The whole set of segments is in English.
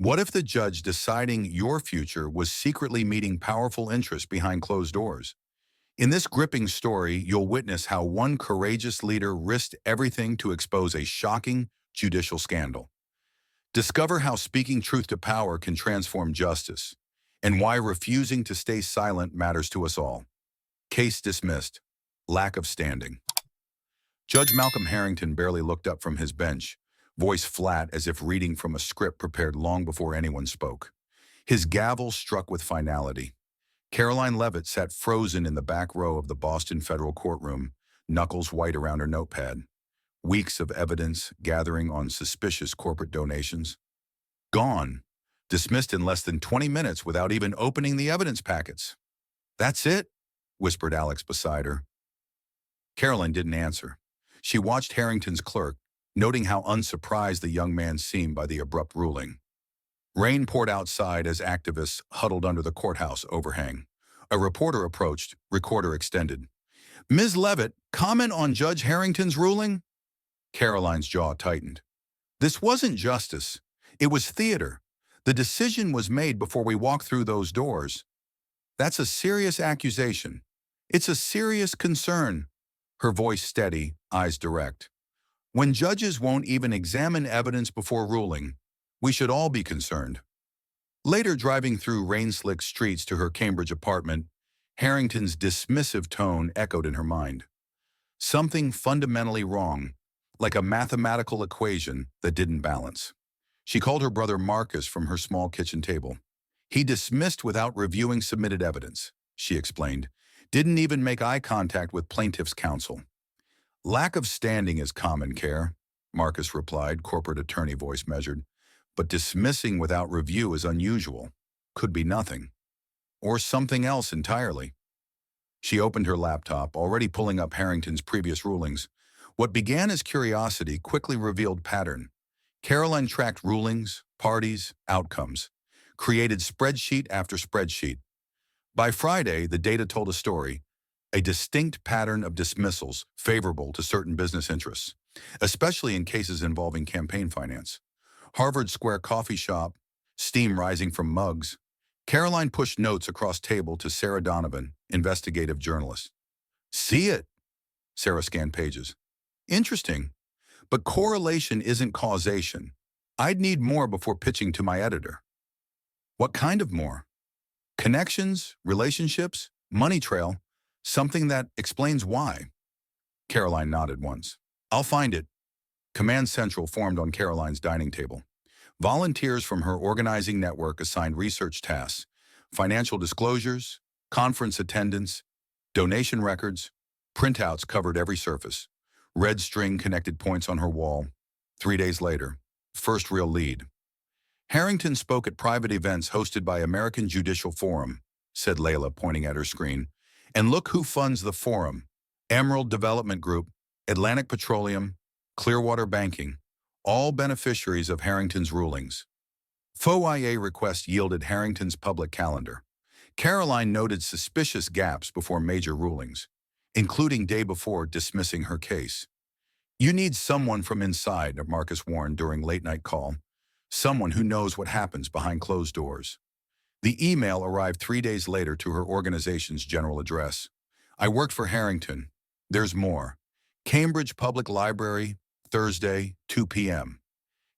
What if the judge deciding your future was secretly meeting powerful interests behind closed doors? In this gripping story, you'll witness how one courageous leader risked everything to expose a shocking judicial scandal. Discover how speaking truth to power can transform justice, and why refusing to stay silent matters to us all. Case dismissed. Lack of standing. Judge Malcolm Harrington barely looked up from his bench, voice flat as if reading from a script prepared long before anyone spoke. His gavel struck with finality. Karoline Leavitt sat frozen in the back row of the Boston federal courtroom, knuckles white around her notepad. Weeks of evidence gathering on suspicious corporate donations. Gone. Dismissed in less than 20 minutes without even opening the evidence packets. "That's it?" whispered Alex beside her. Caroline didn't answer. She watched Harrington's clerk, noting how unsurprised the young man seemed by the abrupt ruling. Rain poured outside as activists huddled under the courthouse overhang. A reporter approached, recorder extended. "Ms. Leavitt, comment on Judge Harrington's ruling?" Caroline's jaw tightened. "This wasn't justice. It was theater. The decision was made before we walked through those doors. That's a serious accusation. It's a serious concern." Her voice steady, eyes direct. "When judges won't even examine evidence before ruling, we should all be concerned." Later, driving through rain-slick streets to her Cambridge apartment, Harrington's dismissive tone echoed in her mind. Something fundamentally wrong, like a mathematical equation that didn't balance. She called her brother Marcus from her small kitchen table. "He dismissed without reviewing submitted evidence," she explained. "Didn't even make eye contact with plaintiff's counsel." "Lack of standing is common, Care," Marcus replied, corporate attorney voice measured. "But dismissing without review is unusual. Could be nothing. Or something else entirely." She opened her laptop, already pulling up Harrington's previous rulings. What began as curiosity quickly revealed pattern. Caroline tracked rulings, parties, outcomes, created spreadsheet after spreadsheet. By Friday, the data told a story, a distinct pattern of dismissals favorable to certain business interests, especially in cases involving campaign finance. Harvard Square coffee shop, steam rising from mugs. Caroline pushed notes across table to Sarah Donovan, investigative journalist. "See it?" Sarah scanned pages. "Interesting. But correlation isn't causation. I'd need more before pitching to my editor." "What kind of more?" "Connections, relationships, money trail, something that explains why." Caroline nodded once. "I'll find it." Command Central formed on Caroline's dining table. Volunteers from her organizing network assigned research tasks, financial disclosures, conference attendance, donation records, printouts covered every surface. Red string connected points on her wall. 3 days later, first real lead. "Harrington spoke at private events hosted by American Judicial Forum," said Layla, pointing at her screen. "And look who funds the forum. Emerald Development Group, Atlantic Petroleum, Clearwater Banking, all beneficiaries of Harrington's rulings." FOIA request yielded Harrington's public calendar. Caroline noted suspicious gaps before major rulings, including day before dismissing her case. "You need someone from inside," Marcus warned during late-night call. "Someone who knows what happens behind closed doors." The email arrived 3 days later to her organization's general address. "I worked for Harrington. There's more. Cambridge Public Library, Thursday, 2 p.m.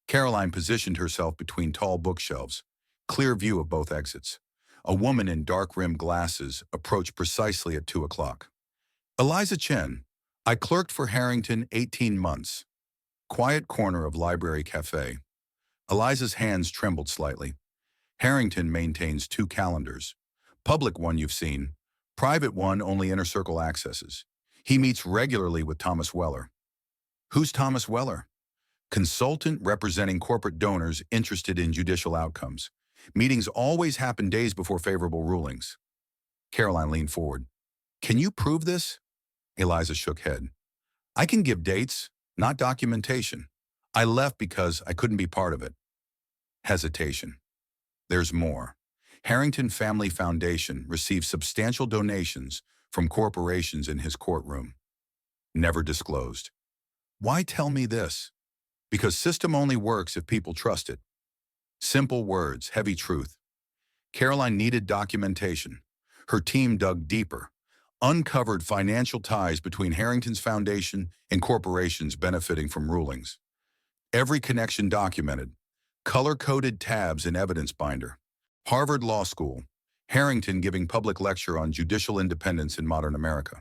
Caroline positioned herself between tall bookshelves, clear view of both exits. A woman in dark-rimmed glasses approached precisely at 2 o'clock. "Eliza Chen. I clerked for Harrington 18 months. Quiet corner of Library Cafe." Eliza's hands trembled slightly. "Harrington maintains 2 calendars. Public one you've seen. Private one only inner circle accesses. He meets regularly with Thomas Weller." "Who's Thomas Weller?" "Consultant representing corporate donors interested in judicial outcomes. Meetings always happen days before favorable rulings." Caroline leaned forward. "Can you prove this?" Eliza shook head. "I can give dates, not documentation. I left because I couldn't be part of it." Hesitation. "There's more. Harrington Family Foundation receives substantial donations from corporations in his courtroom. Never disclosed." "Why tell me this?" "Because system only works if people trust it." Simple words, heavy truth. Karoline needed documentation. Her team dug deeper, uncovered financial ties between Harrington's foundation and corporations benefiting from rulings. Every connection documented, color-coded tabs in evidence binder. Harvard Law School, Harrington giving public lecture on judicial independence in modern America.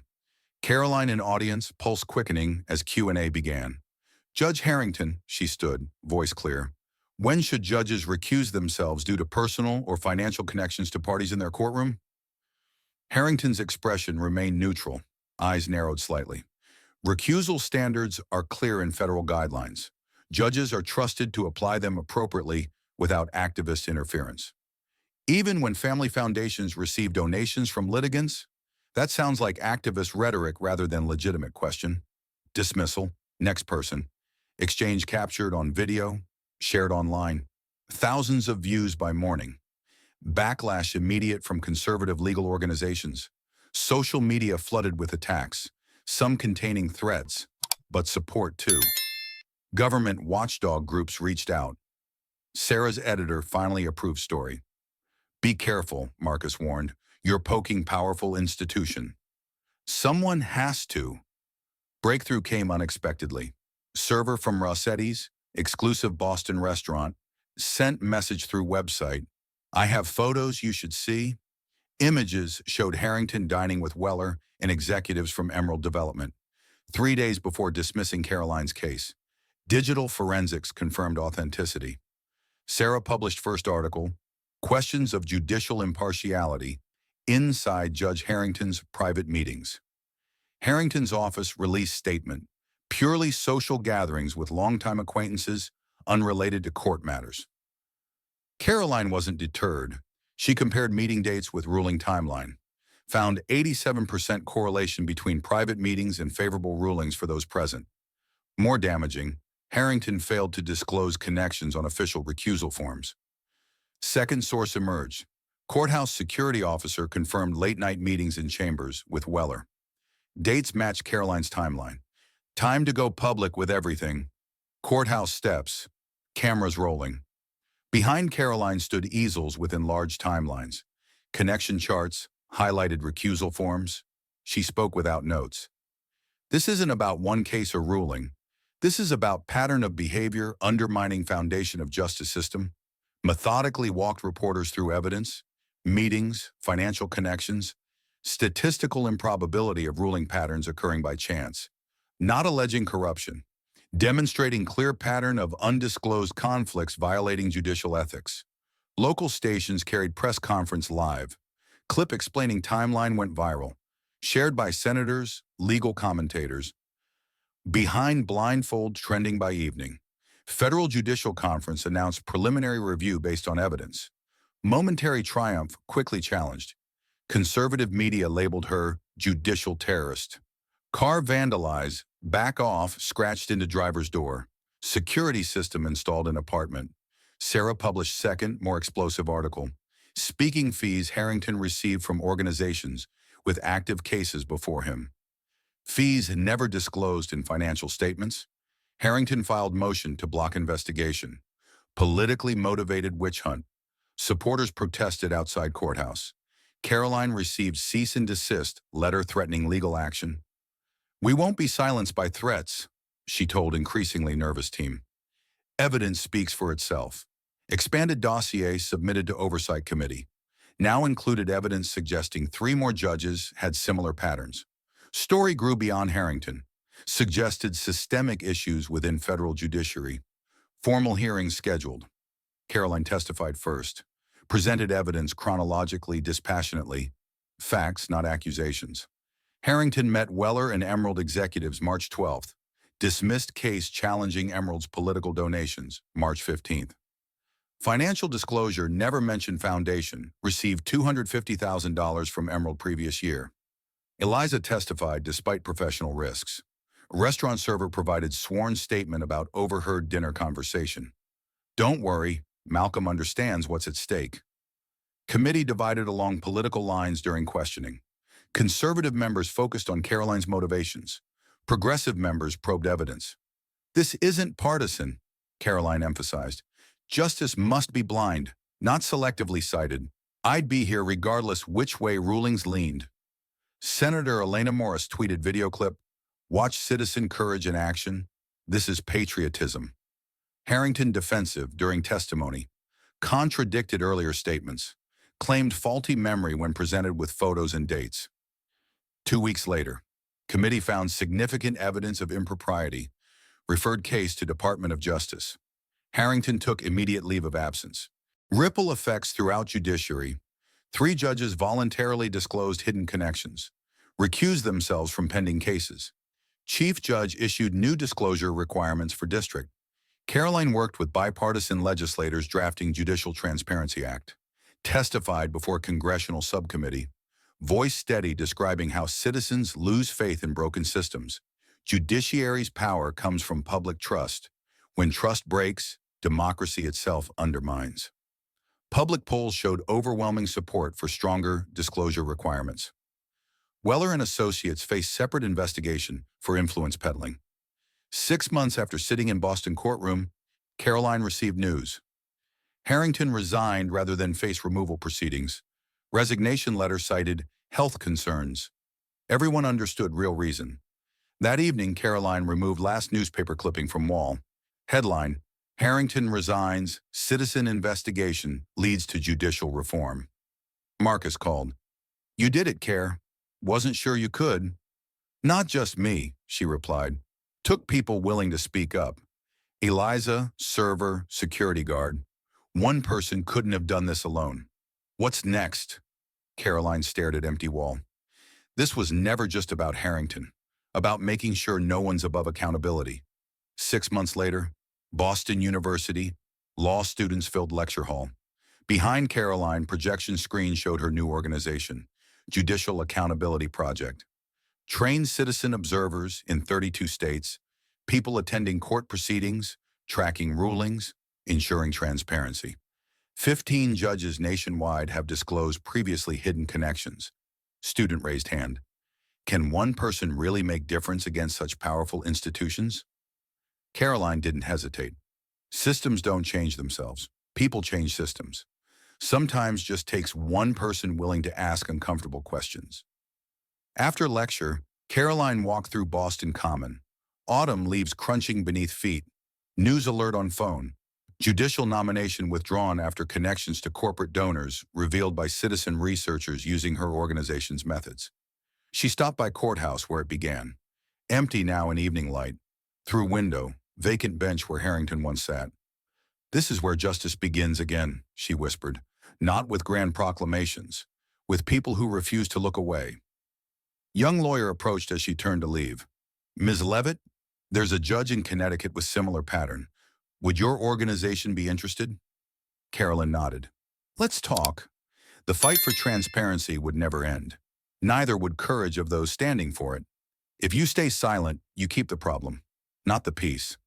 Karoline in audience, pulse quickening as Q&A began. Judge Harrington, she stood, voice clear. When should judges recuse themselves due to personal or financial connections to parties in their courtroom? Harrington's expression remained neutral, eyes narrowed slightly. Recusal standards are clear in federal guidelines. Judges are trusted to apply them appropriately without activist interference. Even when family foundations receive donations from litigants, that sounds like activist rhetoric rather than legitimate question. Dismissal, next person. Exchange captured on video, shared online. Thousands of views by morning. Backlash immediate from conservative legal organizations. Social media flooded with attacks, some containing threats, but support too. Government watchdog groups reached out. Sarah's editor finally approved story. Be careful, Marcus warned. You're poking powerful institution. Someone has to. Breakthrough came unexpectedly. Server from Rossetti's, exclusive Boston restaurant, sent message through website. I have photos you should see. Images showed Harrington dining with Weller and executives from Emerald Development, 3 days before dismissing Karoline's case. Digital forensics confirmed authenticity. Sarah published first article, Questions of Judicial Impartiality, Inside Judge Harrington's Private Meetings. Harrington's office released statement, purely social gatherings with longtime acquaintances, unrelated to court matters. Karoline wasn't deterred. She compared meeting dates with ruling timeline, found 87% correlation between private meetings and favorable rulings for those present. More damaging, Harrington failed to disclose connections on official recusal forms. Second source emerged. Courthouse security officer confirmed late-night meetings in chambers with Weller. Dates matched Karoline's timeline. Time to go public with everything. Courthouse steps, cameras rolling. Behind Karoline stood easels with enlarged timelines, connection charts, highlighted recusal forms. She spoke without notes. This isn't about one case or ruling. This is about pattern of behavior undermining foundation of justice system. Methodically walked reporters through evidence, meetings, financial connections, statistical improbability of ruling patterns occurring by chance, not alleging corruption, demonstrating clear pattern of undisclosed conflicts violating judicial ethics. Local stations carried press conference live. Clip explaining timeline went viral, shared by senators, legal commentators. Behind blindfold trending by evening. Federal Judicial Conference announced preliminary review based on evidence. Momentary triumph quickly challenged. Conservative media labeled her judicial terrorist. Car vandalized, back off, scratched into driver's door. Security system installed in apartment. Sarah published second, more explosive article. Speaking fees Harrington received from organizations with active cases before him. Fees never disclosed in financial statements. Harrington filed motion to block investigation. Politically motivated witch hunt. Supporters protested outside courthouse. Karoline received cease and desist letter threatening legal action. We won't be silenced by threats, she told increasingly nervous team. Evidence speaks for itself. Expanded dossier submitted to Oversight Committee. Now included evidence suggesting 3 more judges had similar patterns. Story grew beyond Harrington. Suggested systemic issues within federal judiciary. Formal hearings scheduled. Karoline testified first. Presented evidence chronologically, dispassionately. Facts, not accusations. Harrington met Weller and Emerald executives March 12th. Dismissed case challenging Emerald's political donations, March 15th. Financial disclosure never mentioned foundation, received $250,000 from Emerald previous year. Eliza testified despite professional risks. Restaurant server provided sworn statement about overheard dinner conversation. Don't worry, Malcolm understands what's at stake. Committee divided along political lines during questioning. Conservative members focused on Karoline's motivations. Progressive members probed evidence. This isn't partisan, Karoline emphasized. Justice must be blind, not selectively cited. I'd be here regardless which way rulings leaned. Senator Elena Morris tweeted video clip, "Watch citizen courage in action. This is patriotism." Harrington defensive during testimony, contradicted earlier statements, claimed faulty memory when presented with photos and dates. 2 weeks later, committee found significant evidence of impropriety, referred case to Department of Justice. Harrington took immediate leave of absence. Ripple effects throughout judiciary. 3 judges voluntarily disclosed hidden connections, recused themselves from pending cases. Chief judge issued new disclosure requirements for district. Karoline worked with bipartisan legislators drafting Judicial Transparency Act, testified before congressional subcommittee, voice steady describing how citizens lose faith in broken systems. Judiciary's power comes from public trust. When trust breaks, democracy itself undermines. Public polls showed overwhelming support for stronger disclosure requirements. Weller and Associates face separate investigation for influence peddling. 6 months after sitting in Boston courtroom, Karoline received news. Harrington resigned rather than face removal proceedings. Resignation letter cited health concerns. Everyone understood real reason. That evening, Karoline removed last newspaper clipping from wall. Headline, Harrington resigns, citizen investigation leads to judicial reform. Marcus called. "You did it, Care. Wasn't sure you could." "Not just me," she replied. "Took people willing to speak up. Eliza, server, security guard. One person couldn't have done this alone." "What's next?" Karoline stared at empty wall. This was never just about Harrington, about making sure no one's above accountability. 6 months later, Boston University, law students filled lecture hall. Behind Karoline, projection screen showed her new organization, Judicial Accountability Project. Trained citizen observers in 32 states, people attending court proceedings, tracking rulings, ensuring transparency. 15 judges nationwide have disclosed previously hidden connections. Student raised hand. Can one person really make difference against such powerful institutions? Karoline didn't hesitate. Systems don't change themselves. People change systems. Sometimes just takes one person willing to ask uncomfortable questions. After lecture, Karoline walked through Boston Common. Autumn leaves crunching beneath feet. News alert on phone. Judicial nomination withdrawn after connections to corporate donors revealed by citizen researchers using her organization's methods. She stopped by courthouse where it began. Empty now in evening light. Through window, vacant bench where Harrington once sat. "This is where justice begins again," she whispered. "Not with grand proclamations, with people who refuse to look away." Young lawyer approached as she turned to leave. "Ms. Leavitt, there's a judge in Connecticut with similar pattern. Would your organization be interested?" Karoline nodded. "Let's talk." The fight for transparency would never end. Neither would courage of those standing for it. If you stay silent, you keep the problem, not the peace.